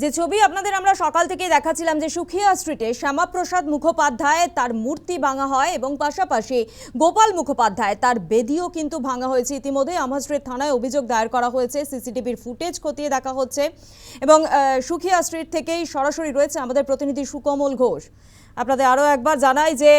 যে ছবি আপনাদের আমরা সকাল থেকে দেখাচ্ছিলাম যে সুখিয়া স্ট্রিটে শ্যামাপ্রসাদ মুখোপাধ্যায় তার মূর্তি ভাঙা হয় এবং পাশাপাশি গোপাল মুখোপাধ্যায় তার বেদিও কিন্তু ভাঙা হয়েছে। ইতিমধ্যে আমহা স্ট্রিট থানায় অভিযোগ দায়ের করা হয়েছে, সিসিটিভির ফুটেজ খতিয়ে দেখা হচ্ছে এবং সুখিয়া স্ট্রিট থেকেই সরাসরি রয়েছে আমাদের প্রতিনিধি সুকমল ঘোষ। আপনাদের আরও একবার জানাই যে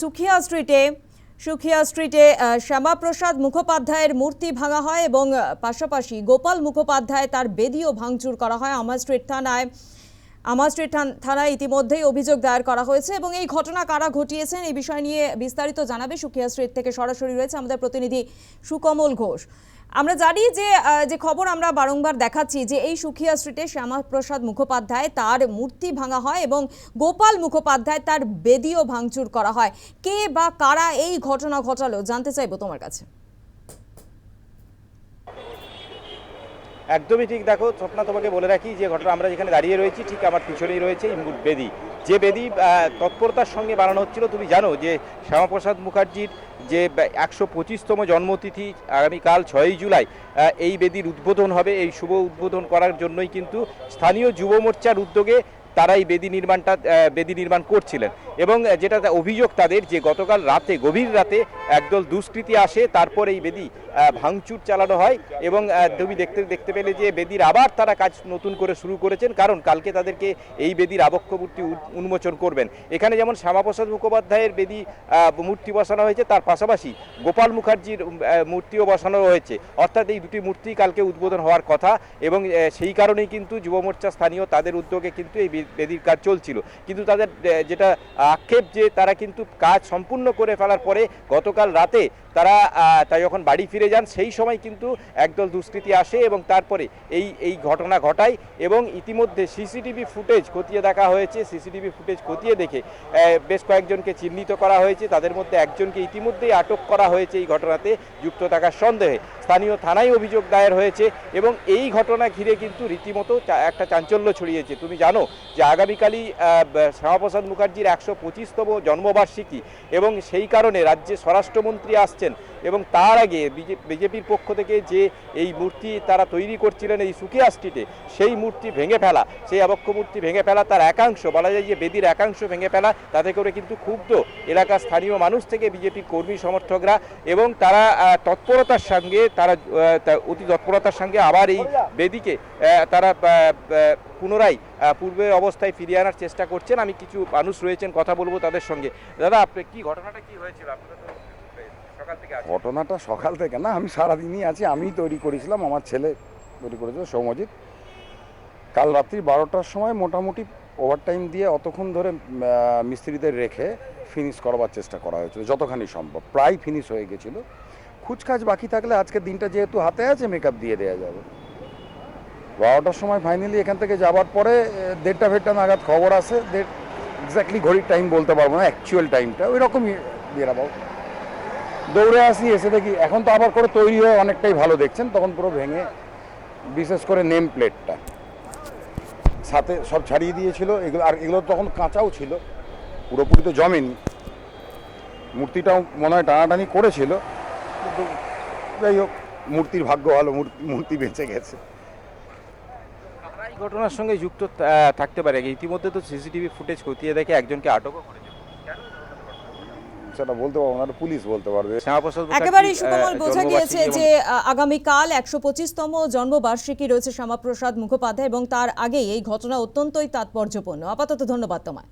সুখিয়া স্ট্রিটে শ্যামাপ্রসাদ মুখোপাধ্যায়ের মূর্তি ভাঙা হয় এবং পাশাপাশি গোপাল মুখোপাধ্যায় তার বেদিও ভাঙচুর করা হয় আমহা স্ট্রিট থানায় ইতিমধ্যেই অভিযোগ দায়ের করা হয়েছে এবং এই ঘটনা কারা ঘটিয়েছেন এই বিষয় নিয়ে বিস্তারিত জানাবে সুখিয়া স্ট্রিট থেকে সরাসরি রয়েছে আমাদের প্রতিনিধি সুকমল ঘোষ। আমরা জানি যে খবর আমরা বারংবার দেখাচ্ছি যে এই সুখিয়া স্ট্রিটে শ্যামাপ্রসাদ মুখোপাধ্যায় তার মূর্তি ভাঙা হয় এবং গোপাল মুখোপাধ্যায় তার বেদিও ভাঙচুর করা হয়। কে বা কারা এই ঘটনা ঘটালো জানতে চাইবো তোমার কাছে। একদমই ঠিক। দেখো স্বপ্না, তোমাকে বলে রাখি যে ঘটনা আমরা যেখানে দাঁড়িয়ে রয়েছি ঠিক আমার পিছনেই রয়েছে এই বেদি, যে বেদি তৎপরতার সঙ্গে বানানো হচ্ছিল। তুমি জানো যে শ্যামাপ্রসাদ মুখার্জির যে 125তম জন্মতিথি আগামীকাল 6ই জুলাই এই বেদির উদ্বোধন হবে। এই শুভ উদ্বোধন করার জন্যই কিন্তু স্থানীয় যুব মোর্চার উদ্যোগে তারা এই বেদি নির্মাণ করছিলেন এবং যেটা অভিযোগ তাদের যে গতকাল রাতে গভীর রাতে একদল দুষ্কৃতী আসে, তারপর এই বেদি ভাঙচুর চালানো হয় এবং তুমি দেখতে পেলে যে বেদির আবার তারা কাজ নতুন করে শুরু করেছেন, কারণ কালকে তাদেরকে এই বেদির আবক্ষ মূর্তি উন্মোচন করবেন। এখানে যেমন শ্যামাপ্রসাদ মুখোপাধ্যায়ের বেদি মূর্তি বসানো হয়েছে, তার পাশাপাশি গোপাল মুখার্জির মূর্তিও বসানো হয়েছে। অর্থাৎ এই দুটি মূর্তি কালকে উদ্বোধন হওয়ার কথা এবং সেই কারণেই কিন্তু যুব মোর্চা স্থানীয় তাদের উদ্যোগে কিন্তু এই বেদির কাজ চলছিল। কিন্তু তাদের যেটা আক্ষেপ যে তারা কিন্তু কাজ সম্পূর্ণ করে ফেলার পরে গতকাল রাতে তারা যখন বাড়ি ফিরে যান সেই সময় কিন্তু একদল দুষ্কৃতী আসে এবং তারপরে এই ঘটনা ঘটায় এবং ইতিমধ্যে সিসিটিভি ফুটেজ খতিয়ে দেখা হয়েছে। সিসিটিভি ফুটেজ খতিয়ে দেখে বেশ কয়েকজনকে চিহ্নিত করা হয়েছে, তাদের মধ্যে একজনকে ইতিমধ্যেই আটক করা হয়েছে এই ঘটনাতে যুক্ত থাকার সন্দেহে। স্থানীয় থানায় অভিযোগ দায়ের হয়েছে এবং এই ঘটনা ঘিরে কিন্তু রীতিমতো একটা চাঞ্চল্য ছড়িয়েছে। তুমি জানো যে আগামীকালই শ্যামাপ্রসাদ মুখার্জির 125তম জন্মবার্ষিকী এবং সেই কারণে রাজ্যে স্বরাষ্ট্রমন্ত্রী আসছেন এবং তার আগে বিজেপির পক্ষ থেকে যে এই মূর্তি তারা তৈরি করছিলেন এই সুখিয়া স্ট্রিটে, সেই মূর্তি ভেঙে ফেলা, সেই আবক্ষ মূর্তি ভেঙে ফেলা, তার একাংশ বলা যায় যে বেদির একাংশ ভেঙে ফেলা, তাতে করে কিন্তু ক্ষুব্ধ এলাকার স্থানীয় মানুষ থেকে বিজেপির কর্মী সমর্থকরা এবং তারা অতি তৎপরতার সঙ্গে আবার এই বেদিকে তারা পুনরায় পূর্বের অবস্থায় ফিরিয়ে আনার চেষ্টা করছেন। আমি কিছু মানুষ রয়েছেন, কথা বলবো তাদের সঙ্গে। দাদা, আপনি ঘটনাটা কি হয়েছিল? ঘটনাটা সকাল থেকে না, আমি সারাদিনই আছি। আমি তৈরি করেছিলাম, আমার ছেলে তৈরি করেছিল সৌমজিৎ। কাল রাত্রি 12টার সময় মোটামুটি ওভারটাইম দিয়ে অতক্ষণ ধরে মিস্ত্রিদের রেখে ফিনিশ করবার চেষ্টা করা হয়েছিল যতখানি সম্ভব। প্রায় ফিনিশ হয়ে গেছিলো। খুচকাজ বাকি থাকলে আজকের দিনটা যেহেতু হাতে আছে মেকআপ দিয়ে দেওয়া যাবে। 12টার সময় ফাইনালি এখান থেকে যাবার পরে 1:30 নাগাদ খবর আসে। এক্স্যাক্টলি ঘড়ির টাইম বলতে পারবো না, অ্যাকচুয়াল টাইমটা ওই রকমই বেরাবো। দৌড়ে আসি, এসে দেখি এখন তো আবার করে তৈরি হয়ে অনেকটাই ভালো দেখছেন, তখন পুরো ভেঙে বিশেষ করে নেম প্লেটটা সাথে সব ছাড়িয়ে দিয়েছিল। এগুলো তখন কাঁচাও ছিল, পুরোপুরি তো জমেনি। মূর্তিটাও মনে হয় টানাটানি করেছিল, কিন্তু যাই হোক মূর্তির ভাগ্য ভালো, মূর্তি বেঁচে গেছে। এই ঘটনার সঙ্গে যুক্ত থাকতে পারে। ইতিমধ্যে তো সিসিটিভি ফুটেজ খতিয়ে দেখে একজনকে আটকও করেছে। সেটা বলতে পারবো না, পুলিশ বলতে পারবে। একেবারেই সুকমল, বোঝা গিয়েছে যে আগামীকাল 125তম জন্মবার্ষিকী রয়েছে শ্যামাপ্রসাদ মুখোপাধ্যায় এবং তার আগেই এই ঘটনা অত্যন্তই তাৎপর্যপূর্ণ। আপাতত ধন্যবাদ তোমায়।